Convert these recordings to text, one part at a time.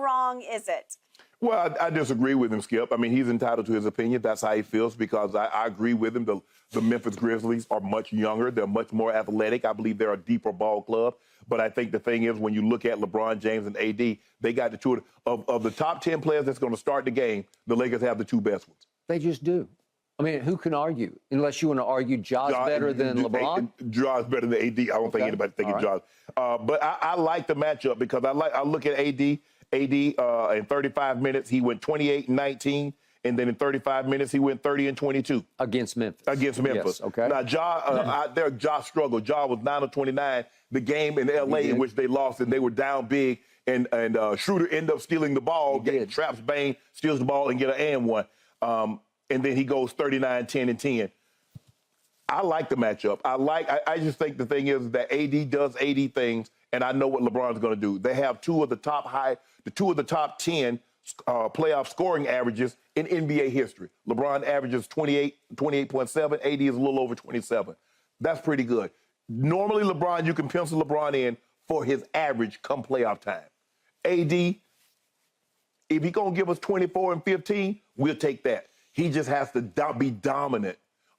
wrong is it? Well, I disagree with him, Skip. I mean, he's entitled to his opinion. That's how he feels because I agree with him. The Memphis Grizzlies are much younger. They're much more athletic. I believe they're a deeper ball club. But I think the thing is when you look at LeBron James and AD, they got the two of the top 10 players that's going to start the game, the Lakers have the two best ones. They just do. I mean, who can argue? Unless you want to argue Ja's better than LeBron? Ja's better than AD. I don't think anybody thinks Ja. But I like the matchup because I look at AD. In 35 minutes, he went 28 and 19. And then in 35 minutes, he went 30 and 22. Against Memphis. Against Memphis. Yes, okay. Now, Ja struggled. Ja was 9 of 29. The game in L.A. in which they lost, and they were down big. And Schroeder ended up stealing the ball. Traps Bane, steals the ball, and get an and one. And then he goes 39, 10, and 10. I like the matchup. I just think the thing is that AD does AD things, and I know what LeBron's going to do. They have two of the top 10 playoff scoring averages in NBA history. LeBron averages 28.7. AD is a little over 27. That's pretty good. Normally, LeBron, you can pencil LeBron in for his average come playoff time. AD, if he's going to give us 24 and 15, we'll take that. He just has to be dominant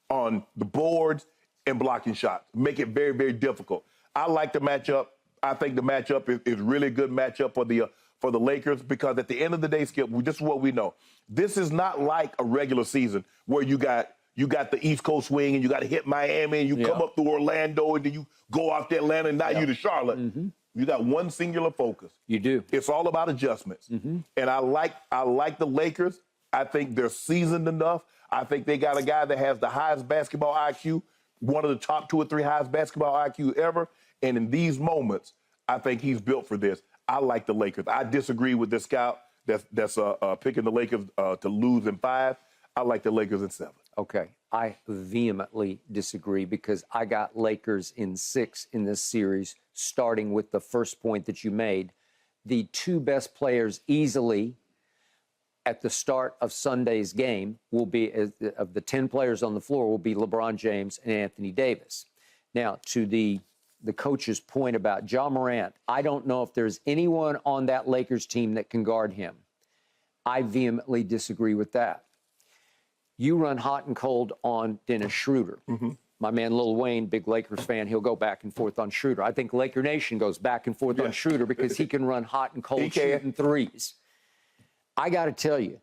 on the boards and blocking shots. Make it very, very difficult. I like the matchup. I think the matchup is really a good matchup for the Lakers because at the end of the day, Skip, this is what we know. This is not like a regular season where you got the East Coast swing and you got to hit Miami and you come up through Orlando and then you go off to Atlanta and now you to Charlotte. Mm-hmm. You got one singular focus. You do. It's all about adjustments. Mm-hmm. And I like the Lakers. I think they're seasoned enough. I think they got a guy that has the highest basketball IQ, one of the top 2 or 3 highest basketball IQ ever. And in these moments, I think he's built for this. I like the Lakers. I disagree with this scout that's picking the Lakers to lose in 5. I like the Lakers in 7. Okay. I vehemently disagree because I got Lakers in 6 in this series, starting with the first point that you made. The 2 best players easily at the start of Sunday's game will be, of the 10 players on the floor, will be LeBron James and Anthony Davis. Now, to the coach's point about Ja Morant, I don't know if there's anyone on that Lakers team that can guard him. I vehemently disagree with that. You run hot and cold on Dennis Schroeder. Mm-hmm. My man Lil Wayne, big Lakers fan, he'll go back and forth on Schroeder. I think Laker Nation goes back and forth on Schroeder because he can run hot and cold shooting threes. I got to tell you,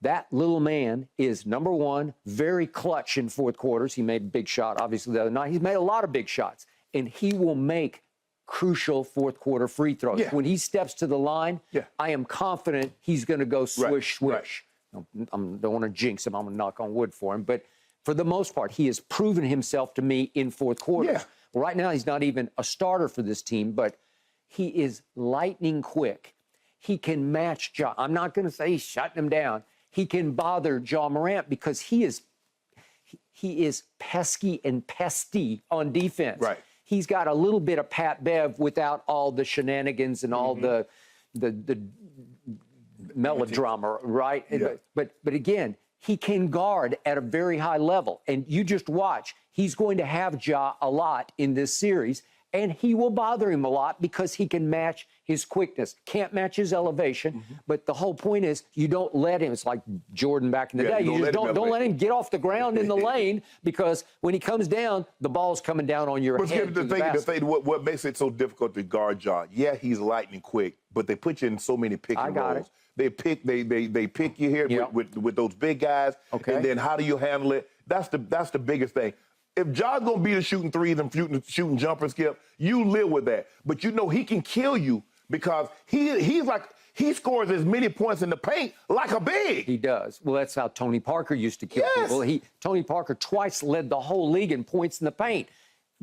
that little man is, number one, very clutch in fourth quarters. He made a big shot, obviously, the other night. He's made a lot of big shots, and he will make crucial fourth quarter free throws. Yeah. When he steps to the line, I am confident he's going to go swish, swish. Right. I don't want to jinx him. I'm going to knock on wood for him. But for the most part, he has proven himself to me in fourth quarters. Yeah. Right now, he's not even a starter for this team, but he is lightning quick. He can match Ja. I'm not going to say he's shutting him down. He can bother Ja Morant because he is pesky and pesty on defense. Right. He's got a little bit of Pat Bev without all the shenanigans and all the melodrama, right? Yeah. But again, he can guard at a very high level. And you just watch. He's going to have Ja a lot in this series. And he will bother him a lot because he can match his quickness. Can't match his elevation. Mm-hmm. But the whole point is you don't let him. It's like Jordan back in the day. You just don't let him get off the ground in the lane because when he comes down, the ball's coming down on your head. But the thing, what makes it so difficult to guard Ja? Yeah, he's lightning quick, but they put you in so many pick and rolls. They pick you here with those big guys. Okay. And then how do you handle it? That's the biggest thing. If Ja's going to be the shooting threes and shooting jumpers, Skip, you live with that. But you know he can kill you because he scores as many points in the paint like a big. He does. Well, that's how Tony Parker used to kill people. Tony Parker twice led the whole league in points in the paint.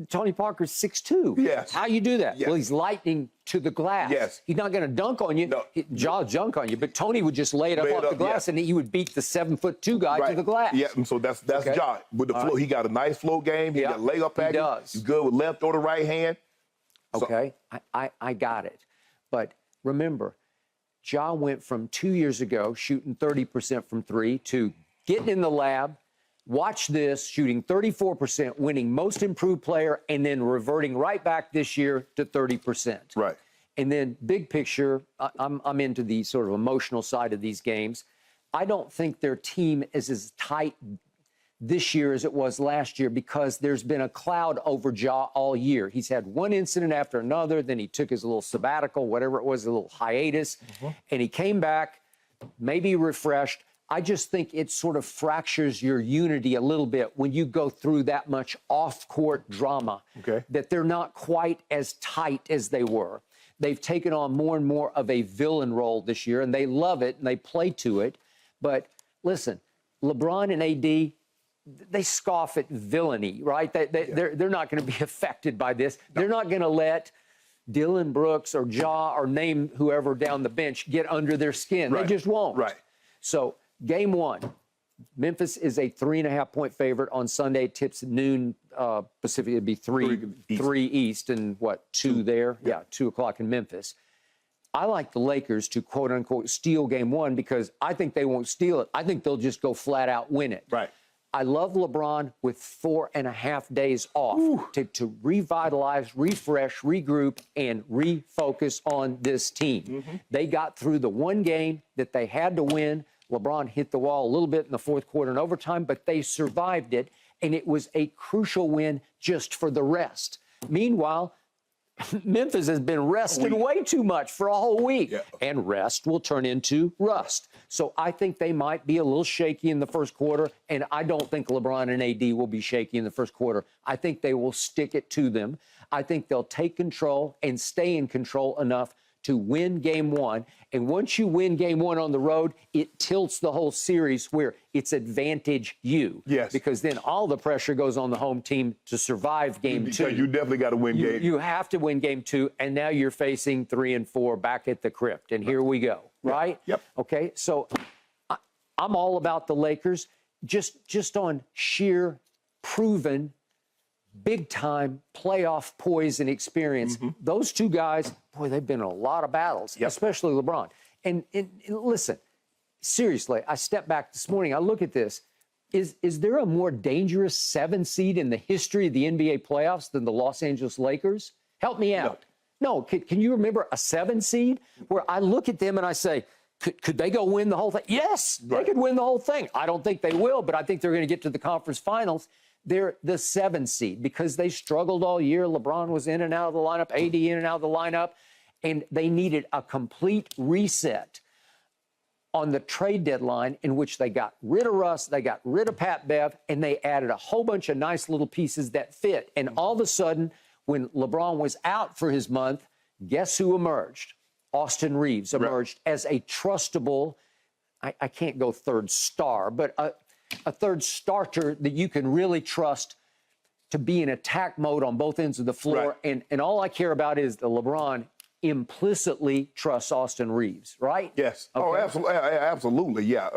Tony Parker's 6'2". Yes. How you do that? Yes. Well, he's lightning to the glass. Yes. He's not going to dunk on you. No. Jaw'll dunk on you. But Tony would just lay it up off the glass, and he would beat the 7'2" guy to the glass. Yeah, and so that's Ja. With the flow, he got a nice flow game. He got a layup package. He does. He's good with left or the right hand. Okay, I got it. But remember, Ja went from 2 years ago shooting 30% from 3 to getting in the lab, watch this, shooting 34%, winning most improved player, and then reverting right back this year to 30%. Right. And then big picture, I'm into the sort of emotional side of these games. I don't think their team is as tight this year as it was last year because there's been a cloud over Ja all year. He's had one incident after another. Then he took his little sabbatical, whatever it was, a little hiatus, and he came back, maybe refreshed. I just think it sort of fractures your unity a little bit when you go through that much off-court drama, that they're not quite as tight as they were. They've taken on more and more of a villain role this year, and they love it, and they play to it. But listen, LeBron and AD, they scoff at villainy, right? They're not going to be affected by this. No. They're not going to let Dylan Brooks or Ja or name whoever down the bench get under their skin. Right. They just won't. Right. So game one, Memphis is a 3.5-point favorite on Sunday. It tips at noon Pacific. It'd be 3 East and what, 2 there? Yeah, 2 o'clock in Memphis. I like the Lakers to quote unquote steal game one because I think they won't steal it. I think they'll just go flat out win it. Right. I love LeBron with 4.5 days off to revitalize, refresh, regroup, and refocus on this team. They got through the one game that they had to win. LeBron hit the wall a little bit in the fourth quarter and overtime, but they survived it, and it was a crucial win just for the rest. Meanwhile, Memphis has been resting way too much for a whole week, and rest will turn into rust. So I think they might be a little shaky in the first quarter, and I don't think LeBron and AD will be shaky in the first quarter. I think they will stick it to them. I think they'll take control and stay in control enough to win game one. And once you win game one on the road, it tilts the whole series where it's advantage you. Yes. Because then all the pressure goes on the home team to survive game two. You definitely got to win game. You have to win game two, and now you're facing 3 and 4 back at the crypt. And here we go, right? Yep. Okay, so I'm all about the Lakers just on sheer proven big-time playoff poise and experience. Those two guys, boy, they've been in a lot of battles, especially LeBron. And listen, seriously, I stepped back this morning. I look at this. Is there a more dangerous 7 seed in the history of the NBA playoffs than the Los Angeles Lakers? Help me out. No, can you remember a 7 seed where I look at them and I say, could they go win the whole thing? Yes, they could win the whole thing. I don't think they will, but I think they're going to get to the conference finals. They're the 7 seed because they struggled all year. LeBron was in and out of the lineup, AD in and out of the lineup, and they needed a complete reset on the trade deadline in which they got rid of Russ, they got rid of Pat Bev, and they added a whole bunch of nice little pieces that fit. And all of a sudden, when LeBron was out for his month, guess who emerged? Austin Reeves emerged as a trustable, I can't go third star, but a third starter that you can really trust to be in attack mode on both ends of the floor. And all I care about is the LeBron implicitly trusts Austin Reeves, right? Yes. Okay. Oh, absolutely. Absolutely. Yeah.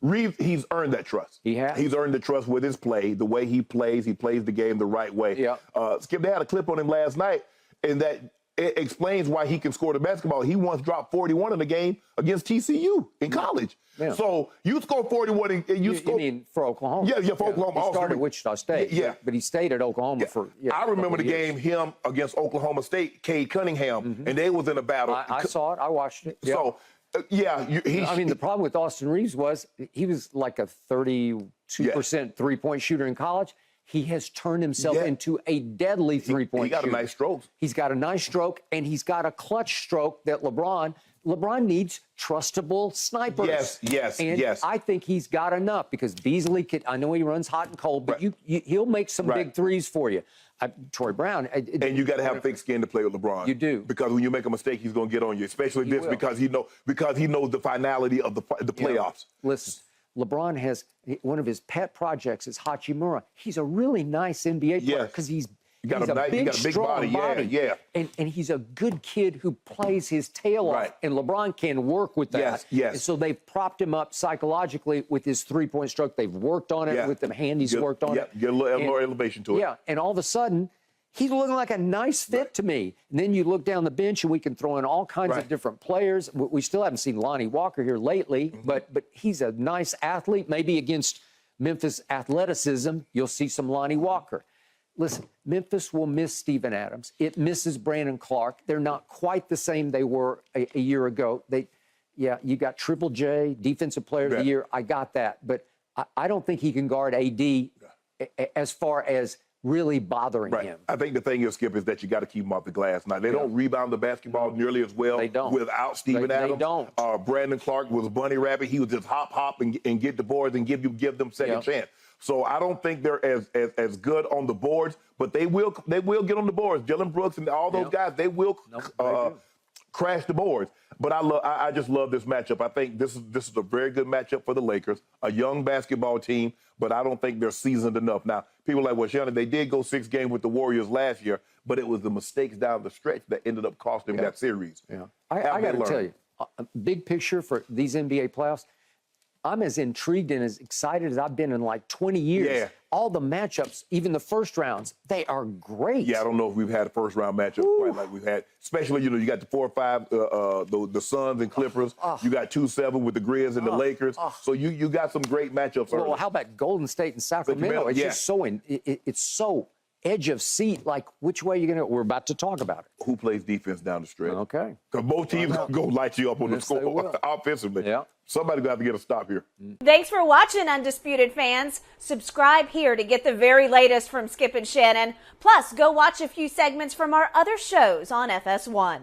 Reeves, he's earned that trust. He has. He's earned the trust with his play, the way he plays the game the right way. Yeah. Skip, they had a clip on him last night, and that it explains why he can score the basketball. He once dropped 41 in the game against TCU in college. Yeah. So you score 41 and you score. You mean for Oklahoma? Yeah, for Oklahoma. He started at Wichita State. But he stayed at Oklahoma for. I remember the game him against Oklahoma State, Cade Cunningham, and they was in a battle. I saw it. I watched it. So. I mean, the problem with Austin Reeves was he was like a 32% three-point shooter in college. He has turned himself into a deadly three-point shooter. He got a nice stroke. He's got a nice stroke, and he's got a clutch stroke that LeBron needs trustable snipers. Yes. I think he's got enough because Beasley I know he runs hot and cold, but he'll make some big threes for you. Troy Brown. And you got to have thick skin to play with LeBron. You do. Because when you make a mistake, he's going to get on you, especially this because he knows the finality of the playoffs. Listen, LeBron has one of his pet projects is Hachimura. He's a really nice NBA player because he's got a big strong body. And he's a good kid who plays his tail off. And LeBron can work with that. And so they've propped him up psychologically with his three-point stroke. They've worked on it with them. Handy's worked on it. Get a little more elevation to it. Yeah, and all of a sudden, he's looking like a nice fit to me. And then you look down the bench, and we can throw in all kinds of different players. We still haven't seen Lonnie Walker here lately, but he's a nice athlete. Maybe against Memphis athleticism, you'll see some Lonnie Walker. listen, Memphis will miss Steven Adams. It misses Brandon Clark. They're not quite the same they were a year ago. You got Triple J, Defensive Player of the Year. I got that. But I don't think he can guard AD as far as really bothering him. I think the thing is, Skip, is that you got to keep him off the glass. Now, they don't rebound the basketball nearly as well without Steven Adams. They don't. Brandon Clark was bunny rabbit. He was just hop, and get the boards and give them second chance. So I don't think they're as good on the boards, but they will get on the boards. Dylan Brooks and all those guys, they will crash the boards. But I just love this matchup. I think this is a very good matchup for the Lakers, a young basketball team, but I don't think they're seasoned enough. Now, people are like, well, Shannon, they did go 6 games with the Warriors last year, but it was the mistakes down the stretch that ended up costing them that series. Yeah. I got to tell you, big picture for these NBA playoffs, I'm as intrigued and as excited as I've been in like 20 years. Yeah. All the matchups, even the first rounds, they are great. Yeah, I don't know if we've had a first round matchup quite like we've had. Especially, you got the 4 or 5, the Suns and Clippers. You got 2-7 with the Grizz and the Lakers. So you got some great matchups. Well, how about Golden State and Sacramento? It's just so it's so edge of seat. Like, which way are you going to? We're about to talk about it. Who plays defense down the stretch? Okay. Because both teams go light you up on the score offensively. Yeah. Somebody's got to get a stop here. Thanks for watching, Undisputed fans. Subscribe here to get the very latest from Skip and Shannon. Plus, go watch a few segments from our other shows on FS1.